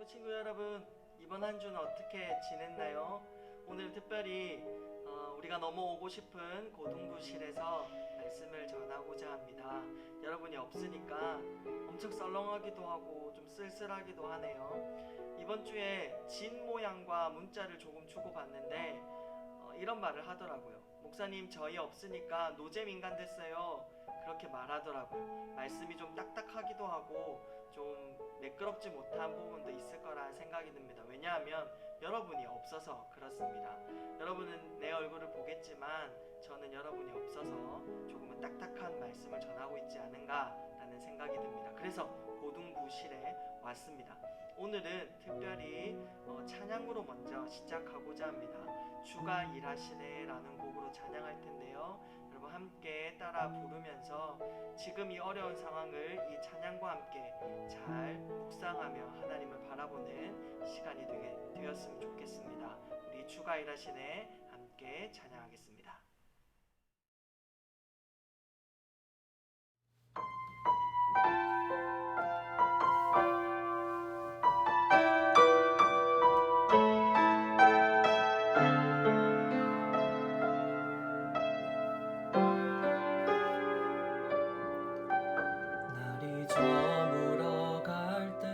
친구 여러분, 이번 한 주는 어떻게 지냈나요? 오늘 특별히 우리가 넘어오고 싶은 고등부실에서 말씀을 전하고자 합니다. 여러분이 없으니까 엄청 썰렁하기도 하고 좀 쓸쓸하기도 하네요. 이번 주에 진 모양과 문자를 조금 주고받는데 이런 말을 하더라고요. 목사님, 저희 없으니까 노잼 인간 됐어요. 그렇게 말하더라고요. 말씀이 좀 딱딱하기도 하고 좀 매끄럽지 못한 부분도 있을 거란 생각이 듭니다. 왜냐하면 여러분이 없어서 그렇습니다. 여러분은 내 얼굴을 보겠지만 저는 여러분이 없어서 조금은 딱딱한 말씀을 전하고 있지 않은가라는 생각이 듭니다. 그래서 고등부실에 왔습니다. 오늘은 특별히 찬양으로 먼저 시작하고자 합니다. 주가 일하시네 라는 곡으로 찬양할 텐데요. 여러분 함께 따라 부르면서 지금 이 어려운 상황을 이 찬양과 함께 잘 묵상하며 하나님을 바라보는 시간이 되었으면 좋겠습니다. 우리 주가 일하시네 함께 찬양하겠습니다. 날이 저물어 갈 때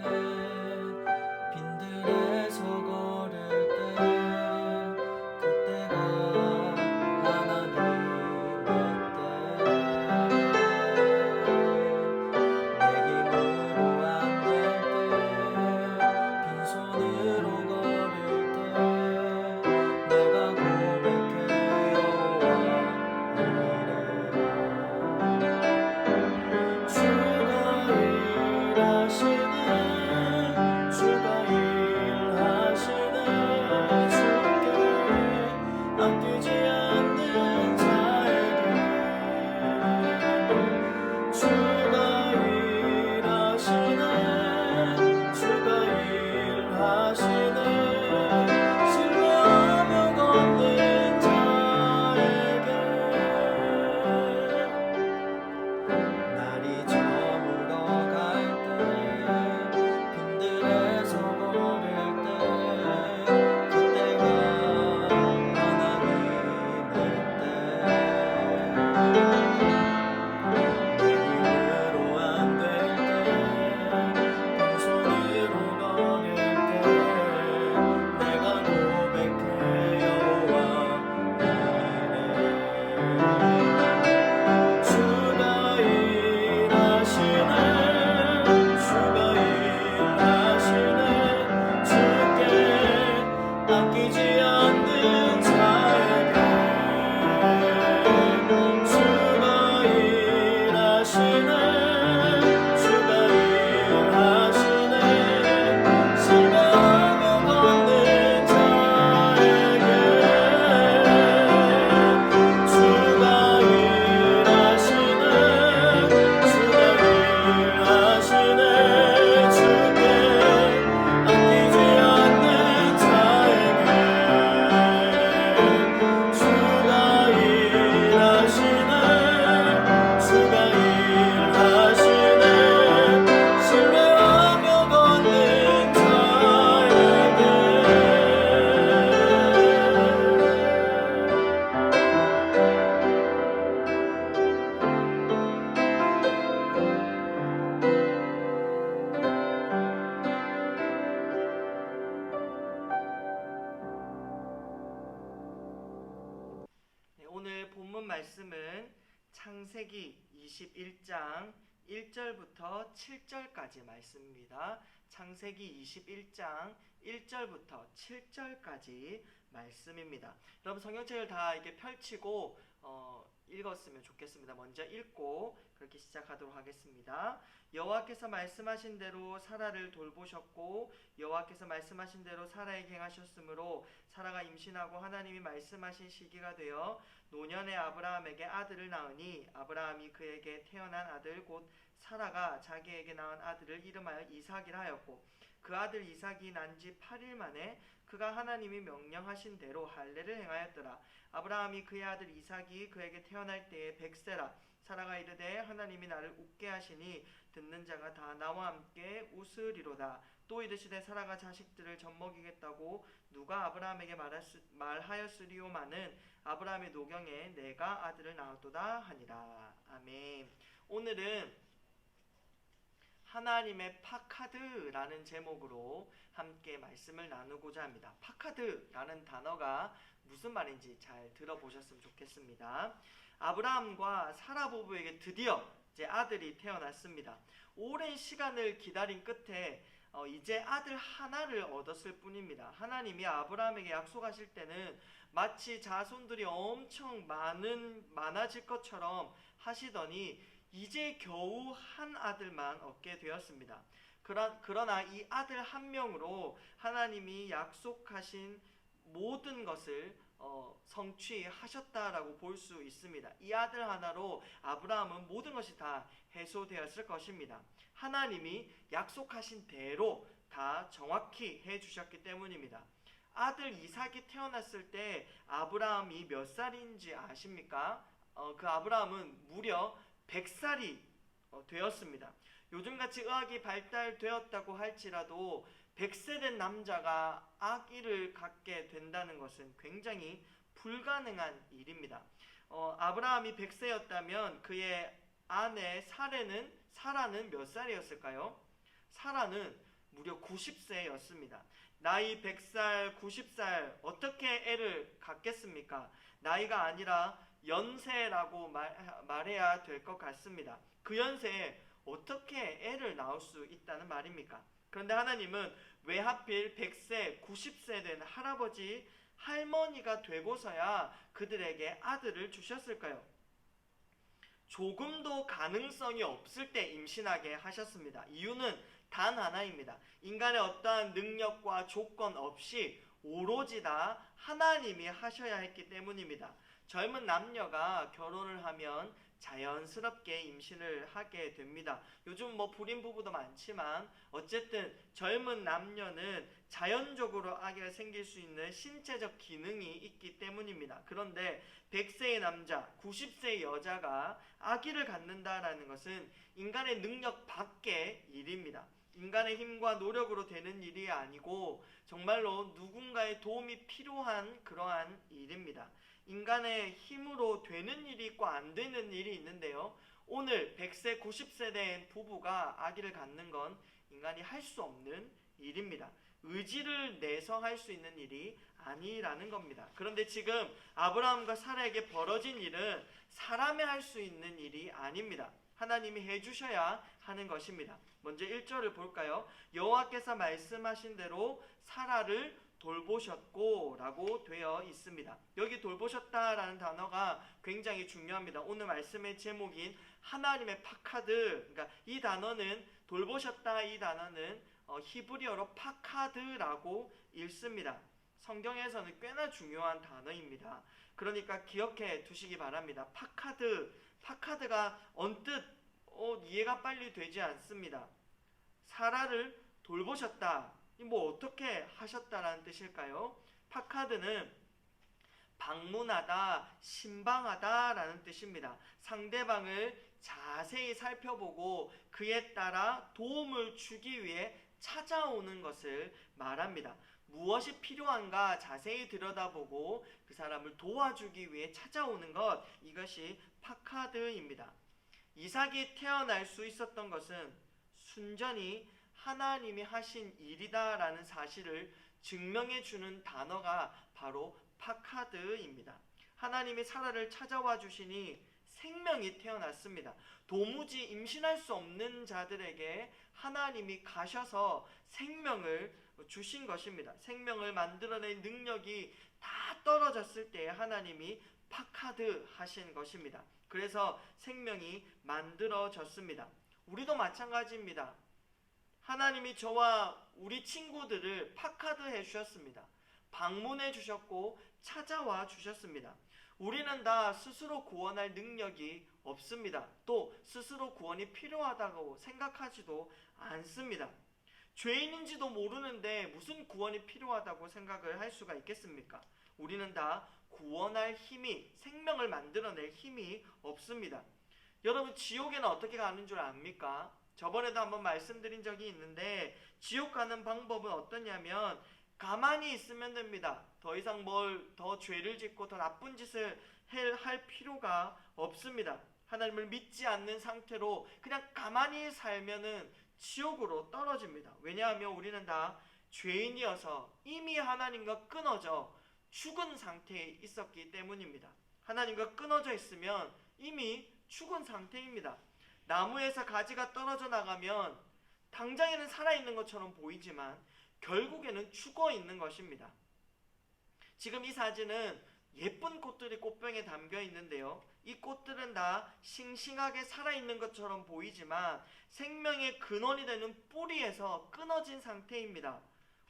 빈들에서 걸을 때 그때가 하나님의 때 내 힘으로 안 될 때 빈손으로 걸을 때 내가 고백해 여호와 이래 주가 일하시네 주가 일하시네 주께 아끼지 않는 자에게 주가 일하시네 주가 일하시네 신뢰하며 걷는 자에게 날이 저물어 갈 때 빈들에서 걸을 때 그때가 하나님의 때 내 힘으로 안 될 때 빈손으로 걸을 때 내가 고백해 여호와 이래 주가 일하시네 주가 일하시네 주께 아끼지 않는 자에게 주가 일하시네 주가 일하시네 신뢰하며 걷는 자에게 주가 일하시네 주가 일하시네 주께 아끼지 않는 자에게 주가 일하시네 주가 일하시네 신뢰하며 걷는 자에게 네, 오늘 본문 말씀은 창세기 21장 1절부터 7절까지 말씀입니다. 창세기 21장 1절부터 7절까지 말씀입니다. 여러분 성경책을 다 이렇게 펼치고 읽었으면 좋겠습니다. 먼저 읽고 그렇게 시작하도록 하겠습니다. 여호와께서 말씀하신 대로 사라를 돌보셨고 여호와께서 말씀하신 대로 사라에게 행하셨으므로 사라가 임신하고 하나님이 말씀하신 시기가 되어 노년의 아브라함에게 아들을 낳으니 아브라함이 그에게 태어난 아들 곧 사라가 자기에게 낳은 아들을 이름하여 이삭이라 하였고 그 아들 이삭이 난 지 8일 만에 그가 하나님이 명령하신 대로 할례를 행하였더라. 아브라함이 그의 아들 이삭이 그에게 태어날 때에 100세라 사라가 이르되 하나님이 나를 웃게 하시니 듣는 자가 다 나와 함께 웃으리로다. 또 이르시되 사라가 자식들을 젖먹이겠다고 누가 아브라함에게 말하였으리오마는 아브라함의 노경에 내가 아들을 낳았도다 하니라. 아멘. 오늘은 하나님의 파카드라는 제목으로 함께 말씀을 나누고자 합니다. 파카드라는 단어가 무슨 말인지 잘 들어보셨으면 좋겠습니다. 아브라함과 사라 부부에게 드디어 이제 아들이 태어났습니다. 오랜 시간을 기다린 끝에 이제 아들 하나를 얻었을 뿐입니다. 하나님이 아브라함에게 약속하실 때는 마치 자손들이 엄청 많아질 것처럼 하시더니 이제 겨우 한 아들만 얻게 되었습니다. 그러나 이 아들 한 명으로 하나님이 약속하신 모든 것을 성취하셨다라고 볼 수 있습니다. 이 아들 하나로 아브라함은 모든 것이 다 해소되었을 것입니다. 하나님이 약속하신 대로 다 정확히 해주셨기 때문입니다. 아들 이삭이 태어났을 때 아브라함이 몇 살인지 아십니까? 그 아브라함은 무려 100살이 되었습니다. 요즘같이 의학이 발달되었다고 할지라도 100세 된 남자가 아기를 갖게 된다는 것은 굉장히 불가능한 일입니다. 아브라함이 100세였다면 그의 아내 사라는 몇 살이었을까요? 사라는 무려 90세였습니다. 나이 100살, 90살 어떻게 애를 갖겠습니까? 나이가 아니라 연세라고 말해야 될 것 같습니다. 그 연세에 어떻게 애를 낳을 수 있다는 말입니까? 그런데 하나님은 왜 하필 100세, 90세 된 할아버지, 할머니가 되고서야 그들에게 아들을 주셨을까요? 조금도 가능성이 없을 때 임신하게 하셨습니다. 이유는 단 하나입니다. 인간의 어떠한 능력과 조건 없이 오로지 다 하나님이 하셔야 했기 때문입니다. 젊은 남녀가 결혼을 하면 자연스럽게 임신을 하게 됩니다. 요즘 불임 부부도 많지만 어쨌든 젊은 남녀는 자연적으로 아기가 생길 수 있는 신체적 기능이 있기 때문입니다. 그런데 100세의 남자, 90세의 여자가 아기를 갖는다라는 것은 인간의 능력 밖의 일입니다. 인간의 힘과 노력으로 되는 일이 아니고 정말로 누군가의 도움이 필요한 그러한 일입니다. 인간의 힘으로 되는 일이 있고 안 되는 일이 있는데요. 오늘 100세, 90세 된 부부가 아기를 갖는 건 인간이 할 수 없는 일입니다. 의지를 내서 할 수 있는 일이 아니라는 겁니다. 그런데 지금 아브라함과 사라에게 벌어진 일은 사람이 할 수 있는 일이 아닙니다. 하나님이 해주셔야 하는 것입니다. 먼저 1절을 볼까요? 여호와께서 말씀하신 대로 사라를 돌보셨고 라고 되어 있습니다. 여기 돌보셨다라는 단어가 굉장히 중요합니다. 오늘 말씀의 제목인 하나님의 파카드, 그러니까 이 단어는 돌보셨다, 이 단어는 히브리어로 파카드라고 읽습니다. 성경에서는 꽤나 중요한 단어입니다. 그러니까 기억해 두시기 바랍니다. 파카드가 언뜻 이해가 빨리 되지 않습니다. 사라를 돌보셨다. 어떻게 하셨다라는 뜻일까요? 파카드는 방문하다, 신방하다라는 뜻입니다. 상대방을 자세히 살펴보고 그에 따라 도움을 주기 위해 찾아오는 것을 말합니다. 무엇이 필요한가 자세히 들여다보고 그 사람을 도와주기 위해 찾아오는 것, 이것이 파카드입니다. 이삭이 태어날 수 있었던 것은 순전히 하나님이 하신 일이다라는 사실을 증명해 주는 단어가 바로 파카드입니다. 하나님이 사라를 찾아와 주시니 생명이 태어났습니다. 도무지 임신할 수 없는 자들에게 하나님이 가셔서 생명을 주신 것입니다. 생명을 만들어낼 능력이 다 떨어졌을 때 하나님이 파카드 하신 것입니다. 그래서 생명이 만들어졌습니다. 우리도 마찬가지입니다. 하나님이 저와 우리 친구들을 파카드 해주셨습니다. 방문해 주셨고 찾아와 주셨습니다. 우리는 다 스스로 구원할 능력이 없습니다. 또 스스로 구원이 필요하다고 생각하지도 않습니다. 죄인인지도 모르는데 무슨 구원이 필요하다고 생각을 할 수가 있겠습니까? 우리는 다 구원할 힘이, 생명을 만들어낼 힘이 없습니다. 여러분 지옥에는 어떻게 가는 줄 압니까? 저번에도 한번 말씀드린 적이 있는데 지옥 가는 방법은 어떠냐면 가만히 있으면 됩니다. 더 이상 뭘 더 죄를 짓고 더 나쁜 짓을 할 필요가 없습니다. 하나님을 믿지 않는 상태로 그냥 가만히 살면은 지옥으로 떨어집니다. 왜냐하면 우리는 다 죄인이어서 이미 하나님과 끊어져 죽은 상태에 있었기 때문입니다. 하나님과 끊어져 있으면 이미 죽은 상태입니다. 나무에서 가지가 떨어져 나가면 당장에는 살아있는 것처럼 보이지만 결국에는 죽어 있는 것입니다. 지금 이 사진은 예쁜 꽃들이 꽃병에 담겨 있는데요. 이 꽃들은 다 싱싱하게 살아있는 것처럼 보이지만 생명의 근원이 되는 뿌리에서 끊어진 상태입니다.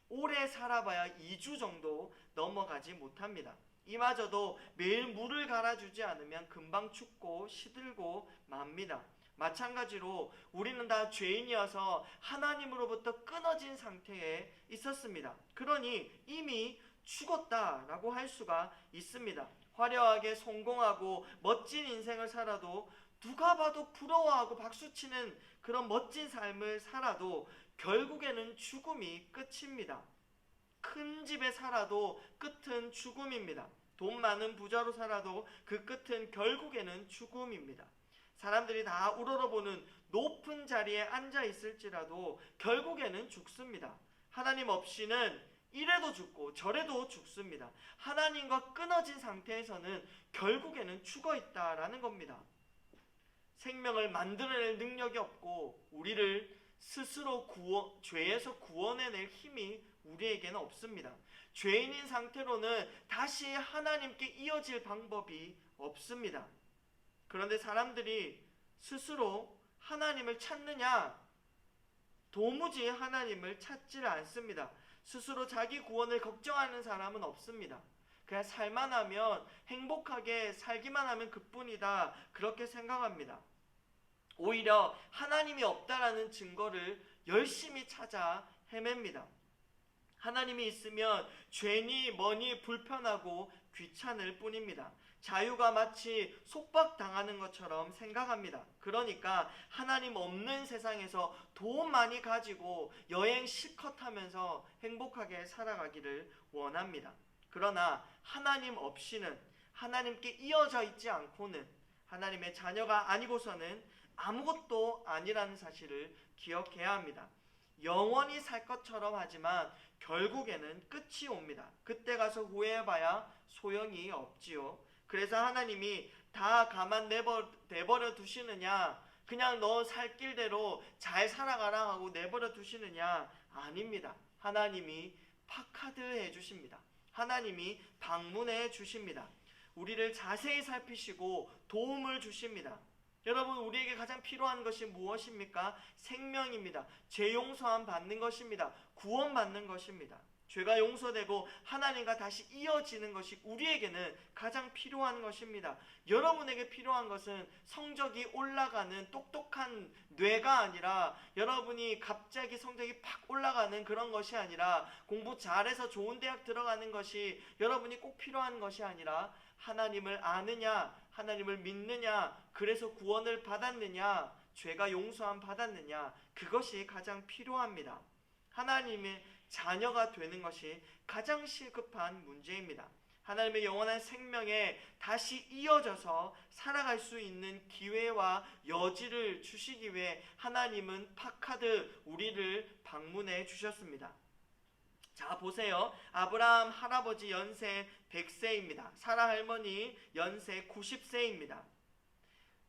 오래 살아봐야 2주 정도 넘어가지 못합니다. 이마저도 매일 물을 갈아주지 않으면 금방 죽고 시들고 맙니다. 마찬가지로 우리는 다 죄인이어서 하나님으로부터 끊어진 상태에 있었습니다. 그러니 이미 죽었다라고 할 수가 있습니다. 화려하게 성공하고 멋진 인생을 살아도 누가 봐도 부러워하고 박수치는 그런 멋진 삶을 살아도 결국에는 죽음이 끝입니다. 큰 집에 살아도 끝은 죽음입니다. 돈 많은 부자로 살아도 그 끝은 결국에는 죽음입니다. 사람들이 다 우러러보는 높은 자리에 앉아 있을지라도 결국에는 죽습니다. 하나님 없이는 이래도 죽고 저래도 죽습니다. 하나님과 끊어진 상태에서는 결국에는 죽어 있다라는 겁니다. 생명을 만들어낼 능력이 없고 우리를 스스로 죄에서 구원해낼 힘이 우리에게는 없습니다. 죄인인 상태로는 다시 하나님께 이어질 방법이 없습니다. 그런데 사람들이 스스로 하나님을 찾느냐? 도무지 하나님을 찾지를 않습니다. 스스로 자기 구원을 걱정하는 사람은 없습니다. 그냥 살만하면 행복하게 살기만 하면 그뿐이다 그렇게 생각합니다. 오히려 하나님이 없다라는 증거를 열심히 찾아 헤맵니다. 하나님이 있으면 죄니 뭐니 불편하고 귀찮을 뿐입니다. 자유가 마치 속박당하는 것처럼 생각합니다. 그러니까 하나님 없는 세상에서 돈 많이 가지고 여행 실컷 하면서 행복하게 살아가기를 원합니다. 그러나 하나님 없이는, 하나님께 이어져 있지 않고는, 하나님의 자녀가 아니고서는 아무것도 아니라는 사실을 기억해야 합니다. 영원히 살 것처럼 하지만 결국에는 끝이 옵니다. 그때 가서 후회해봐야 소용이 없지요. 그래서 하나님이 다 가만 내버려 두시느냐, 그냥 너 살 길대로 잘 살아가라 하고 내버려 두시느냐? 아닙니다. 하나님이 파카드해 주십니다. 하나님이 방문해 주십니다. 우리를 자세히 살피시고 도움을 주십니다. 여러분, 우리에게 가장 필요한 것이 무엇입니까? 생명입니다. 죄 용서함 받는 것입니다. 구원 받는 것입니다. 죄가 용서되고 하나님과 다시 이어지는 것이 우리에게는 가장 필요한 것입니다. 여러분에게 필요한 것은 성적이 올라가는 똑똑한 뇌가 아니라, 여러분이 갑자기 성적이 팍 올라가는 그런 것이 아니라, 공부 잘해서 좋은 대학 들어가는 것이 여러분이 꼭 필요한 것이 아니라, 하나님을 아느냐, 하나님을 믿느냐, 그래서 구원을 받았느냐, 죄가 용서함 받았느냐, 그것이 가장 필요합니다. 하나님의 자녀가 되는 것이 가장 시급한 문제입니다. 하나님의 영원한 생명에 다시 이어져서 살아갈 수 있는 기회와 여지를 주시기 위해 하나님은 파카드 우리를 방문해 주셨습니다. 자, 보세요. 아브라함 할아버지 연세 100세입니다. 사라 할머니 연세 90세입니다.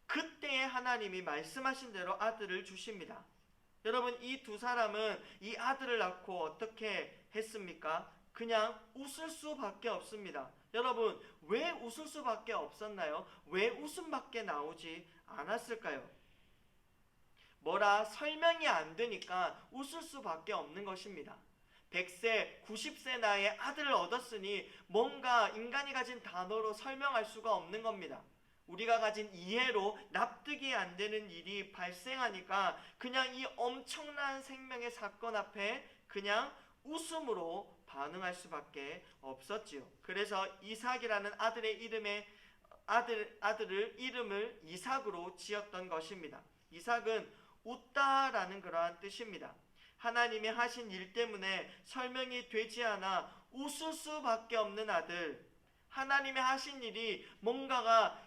그때에 하나님이 말씀하신 대로 아들을 주십니다. 여러분, 이 두 사람은 이 아들을 낳고 어떻게 했습니까? 그냥 웃을 수밖에 없습니다. 여러분, 왜 웃을 수밖에 없었나요? 왜 웃음밖에 나오지 않았을까요? 뭐라 설명이 안 되니까 웃을 수밖에 없는 것입니다. 100세, 90세 나이에 아들을 얻었으니 뭔가 인간이 가진 단어로 설명할 수가 없는 겁니다. 우리가 가진 이해로 납득이 안 되는 일이 발생하니까 그냥 이 엄청난 생명의 사건 앞에 그냥 웃음으로 반응할 수밖에 없었지요. 그래서 이삭이라는 아들의 이름에 아들을 이름을 이삭으로 지었던 것입니다. 이삭은 웃다라는 그러한 뜻입니다. 하나님이 하신 일 때문에 설명이 되지 않아 웃을 수밖에 없는 아들, 하나님이 하신 일이 뭔가가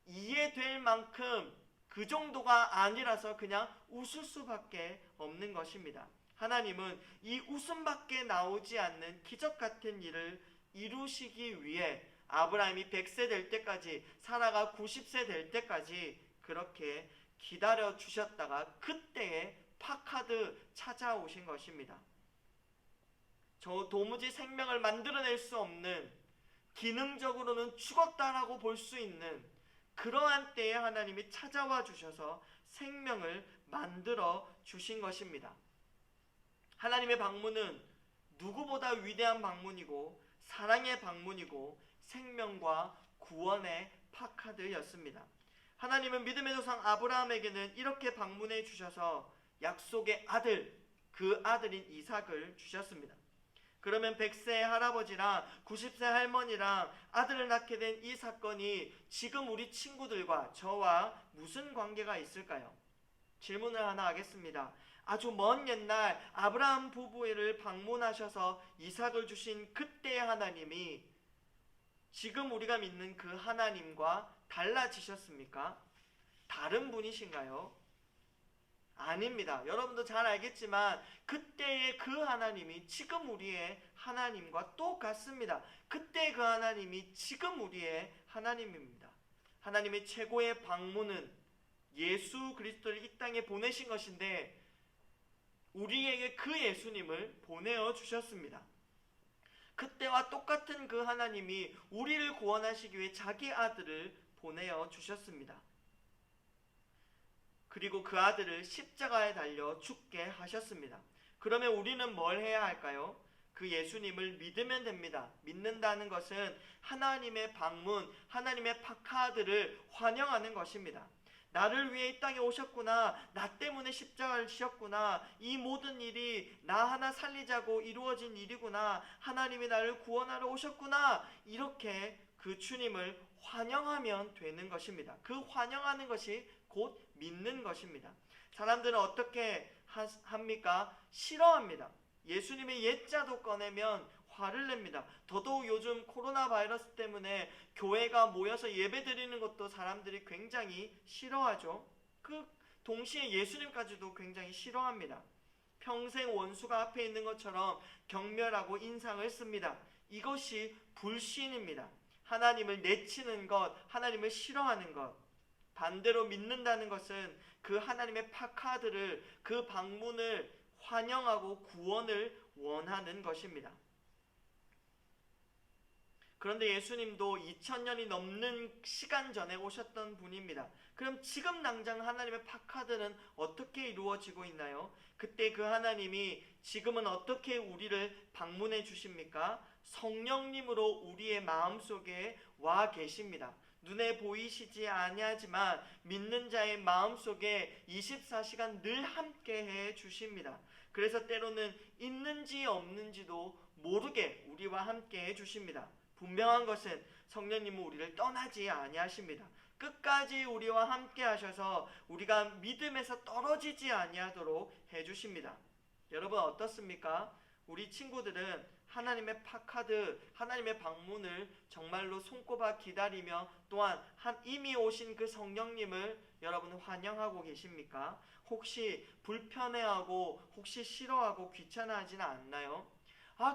이해될 만큼 그 정도가 아니라서 그냥 웃을 수밖에 없는 것입니다. 하나님은 이 웃음밖에 나오지 않는 기적 같은 일을 이루시기 위해 아브라함이 100세 될 때까지, 사라가 90세 될 때까지 그렇게 기다려 주셨다가 그때에 파카드 찾아오신 것입니다. 저 도무지 생명을 만들어낼 수 없는, 기능적으로는 죽었다라고 볼 수 있는 그러한 때에 하나님이 찾아와 주셔서 생명을 만들어 주신 것입니다. 하나님의 방문은 누구보다 위대한 방문이고 사랑의 방문이고 생명과 구원의 파카드였습니다. 하나님은 믿음의 조상 아브라함에게는 이렇게 방문해 주셔서 약속의 아들, 그 아들인 이삭을 주셨습니다. 그러면 100세 할아버지랑 90세 할머니랑 아들을 낳게 된 이 사건이 지금 우리 친구들과 저와 무슨 관계가 있을까요? 질문을 하나 하겠습니다. 아주 먼 옛날 아브라함 부부를 방문하셔서 이삭을 주신 그때의 하나님이 지금 우리가 믿는 그 하나님과 달라지셨습니까? 다른 분이신가요? 아닙니다. 여러분도 잘 알겠지만 그때의 그 하나님이 지금 우리의 하나님과 똑같습니다. 그때 그 하나님이 지금 우리의 하나님입니다. 하나님의 최고의 방문은 예수 그리스도를 이 땅에 보내신 것인데 우리에게 그 예수님을 보내어 주셨습니다. 그때와 똑같은 그 하나님이 우리를 구원하시기 위해 자기 아들을 보내어 주셨습니다. 그리고 그 아들을 십자가에 달려 죽게 하셨습니다. 그러면 우리는 뭘 해야 할까요? 그 예수님을 믿으면 됩니다. 믿는다는 것은 하나님의 방문, 하나님의 파카드를 환영하는 것입니다. 나를 위해 이 땅에 오셨구나, 나 때문에 십자가를 지셨구나, 이 모든 일이 나 하나 살리자고 이루어진 일이구나, 하나님이 나를 구원하러 오셨구나, 이렇게 그 주님을 환영하면 되는 것입니다. 그 환영하는 것이 곧 믿는 것입니다. 사람들은 어떻게 합니까? 싫어합니다. 예수님의 옛자도 꺼내면 화를 냅니다. 더더욱 요즘 코로나 바이러스 때문에 교회가 모여서 예배 드리는 것도 사람들이 굉장히 싫어하죠. 그 동시에 예수님까지도 굉장히 싫어합니다. 평생 원수가 앞에 있는 것처럼 경멸하고 인상을 씁니다. 이것이 불신입니다. 하나님을 내치는 것, 하나님을 싫어하는 것. 반대로 믿는다는 것은 그 하나님의 파카드를, 그 방문을 환영하고 구원을 원하는 것입니다. 그런데 예수님도 2000년이 넘는 시간 전에 오셨던 분입니다. 그럼 지금 당장 하나님의 파카드는 어떻게 이루어지고 있나요? 그때 그 하나님이 지금은 어떻게 우리를 방문해 주십니까? 성령님으로 우리의 마음속에 와 계십니다. 눈에 보이시지 아니하지만 믿는 자의 마음속에 24시간 늘 함께해 주십니다. 그래서 때로는 있는지 없는지도 모르게 우리와 함께해 주십니다. 분명한 것은 성령님은 우리를 떠나지 아니하십니다. 끝까지 우리와 함께 하셔서 우리가 믿음에서 떨어지지 아니하도록 해주십니다. 여러분 어떻습니까? 우리 친구들은 하나님의 파카드, 하나님의 방문을 정말로 손꼽아 기다리며 또한 이미 오신 그 성령님을 여러분 환영하고 계십니까? 혹시 불편해하고 혹시 싫어하고 귀찮아하지는 않나요?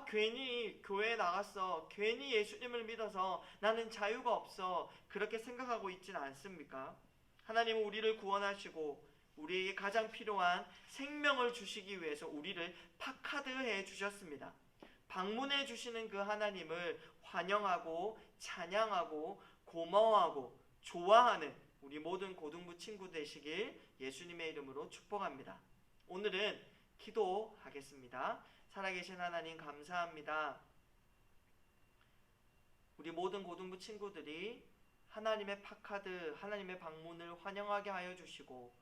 괜히 교회에 나갔어, 괜히 예수님을 믿어서 나는 자유가 없어, 그렇게 생각하고 있지는 않습니까? 하나님은 우리를 구원하시고 우리에게 가장 필요한 생명을 주시기 위해서 우리를 파카드해 주셨습니다. 방문해 주시는 그 하나님을 환영하고 찬양하고 고마워하고 좋아하는 우리 모든 고등부 친구 되시길 예수님의 이름으로 축복합니다. 오늘은 기도하겠습니다. 살아계신 하나님 감사합니다. 우리 모든 고등부 친구들이 하나님의 파카드, 하나님의 방문을 환영하게 하여 주시고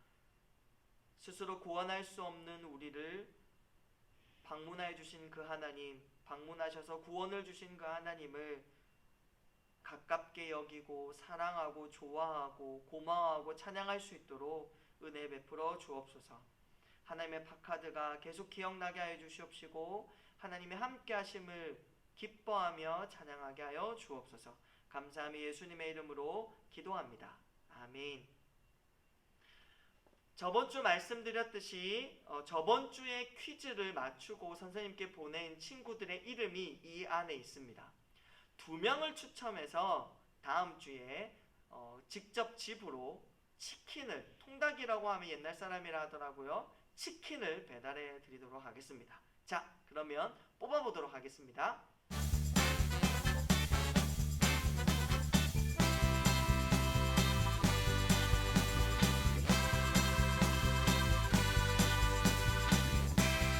스스로 구원할 수 없는 우리를 방문하여 주신 그 하나님, 방문하셔서 구원을 주신 그 하나님을 가깝게 여기고 사랑하고 좋아하고 고마워하고 찬양할 수 있도록 은혜 베풀어 주옵소서. 하나님의 팟카드가 계속 기억나게 하여 주시옵시고 하나님의 함께 하심을 기뻐하며 찬양하게 하여 주옵소서. 감사함이 예수님의 이름으로 기도합니다. 아멘. 저번주 말씀드렸듯이 저번 주에 퀴즈를 맞추고 선생님께 보낸 친구들의 이름이 이 안에 있습니다. 2명을 추첨해서 다음 주에 직접 집으로 치킨을, 통닭이라고 하면 옛날 사람이라 하더라고요. 치킨을 배달해 드리도록 하겠습니다. 자, 그러면 뽑아보도록 하겠습니다.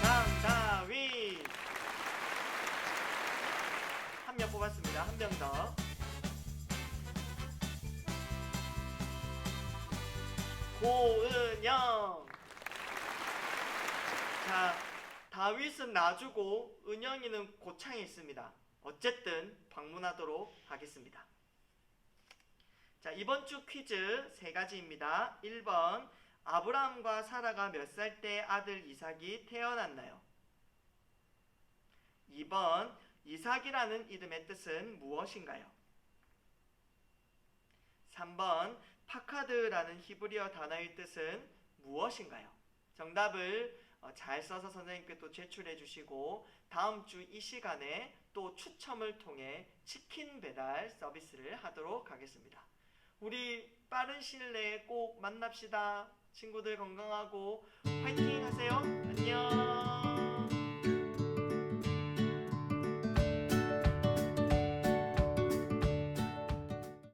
장다윗! 한 명 뽑았습니다. 한 명 더. 고은영! 자, 다윗은 놔주고 은영이는 고창에 있습니다. 어쨌든 방문하도록 하겠습니다. 자, 이번 주 퀴즈 3가지입니다. 1번, 아브라함과 사라가 몇 살 때 아들 이삭이 태어났나요? 2번, 이삭이라는 이름의 뜻은 무엇인가요? 3번, 파카드라는 히브리어 단어의 뜻은 무엇인가요? 정답을 잘 써서 선생님께 또 제출해 주시고 다음 주 이 시간에 또 추첨을 통해 치킨 배달 서비스를 하도록 하겠습니다. 우리 빠른 시일 내에 꼭 만납시다. 친구들 건강하고 화이팅 하세요. 안녕.